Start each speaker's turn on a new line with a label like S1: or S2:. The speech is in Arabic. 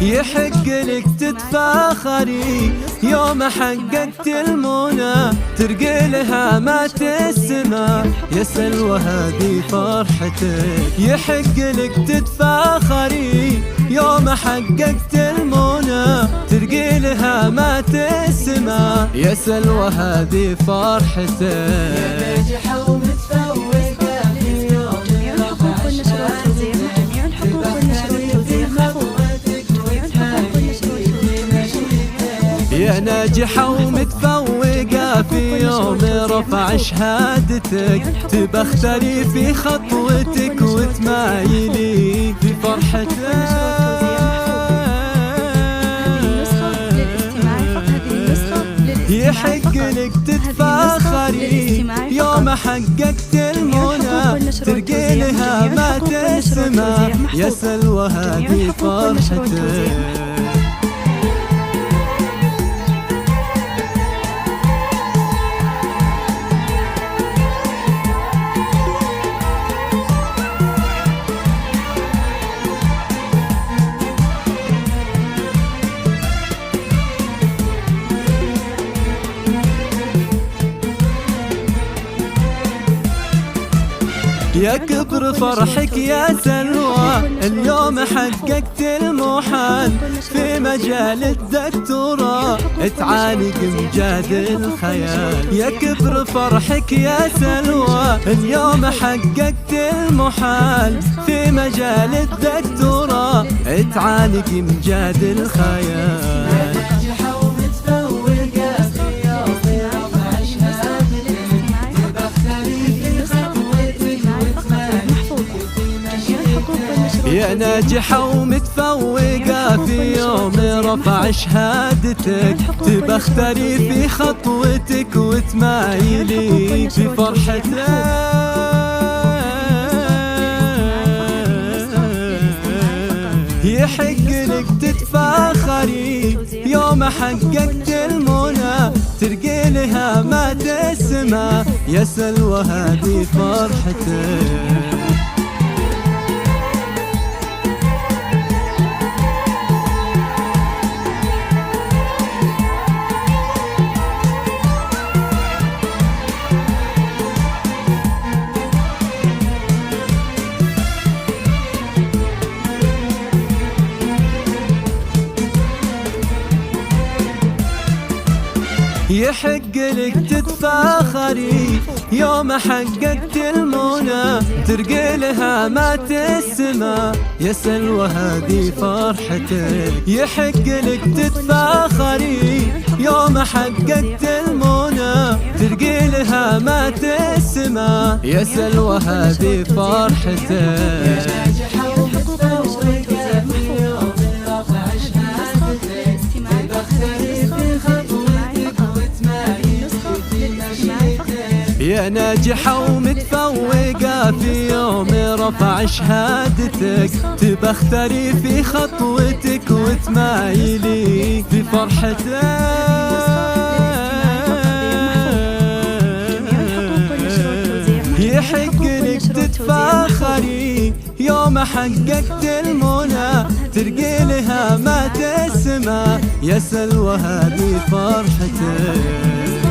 S1: يحق لك تتفاخري يوم حققت المنى، ترقي لها مات السما يا سلوى هذه فرحتك. يحق لك تتفاخري يوم حققت المنى، ترقي لها مات السما يا سلوى هذه فرحتك.
S2: يا ناجحة ومتفوقة في يوم رفع شهادتك،
S1: يا ناجحة ومتفوقة في يوم رفع شهادتك، تبختري في خطوتك وتمايلي في فرحتك. يحق لك تتفاخري يوم حققت المنى، ترقي لها مات السما يا سلوى هذه فرحتك. يا كبر فرحك يا سلوى، اليوم حققت المحال في مجال الدكتوراه، تعانق امجاد الخيال. يا كبر فرحك يا سلوى، اليوم حققت المحال في مجال الدكتوراه، تعانق امجاد الخيال. يا ناجحة ومتفوقة في يوم رفع شهادتك، تبختري في خطوتك وتمايلي في فرحتك. يحق لك تتفاخري يوم حققت المنى، ترقي لها مات السما يا سلوى هذه فرحتك. يحق لك تتفاخري يوم حققت المنى، ترقي لها مات السما يا سلوى هذه فرحتك. يحق لك تتفاخري يوم حققت المنى، ترقي لها مات السما يا سلوى هذه فرحتك. يا ناجحة ومتفوقة في يوم رفع شهادتك، تبختري في خطوتك وتمايلي في فرحتك. يحق لك تتفاخري يوم حققت المنى، ترقي لها مات السما يا سلوى هذه فرحتك.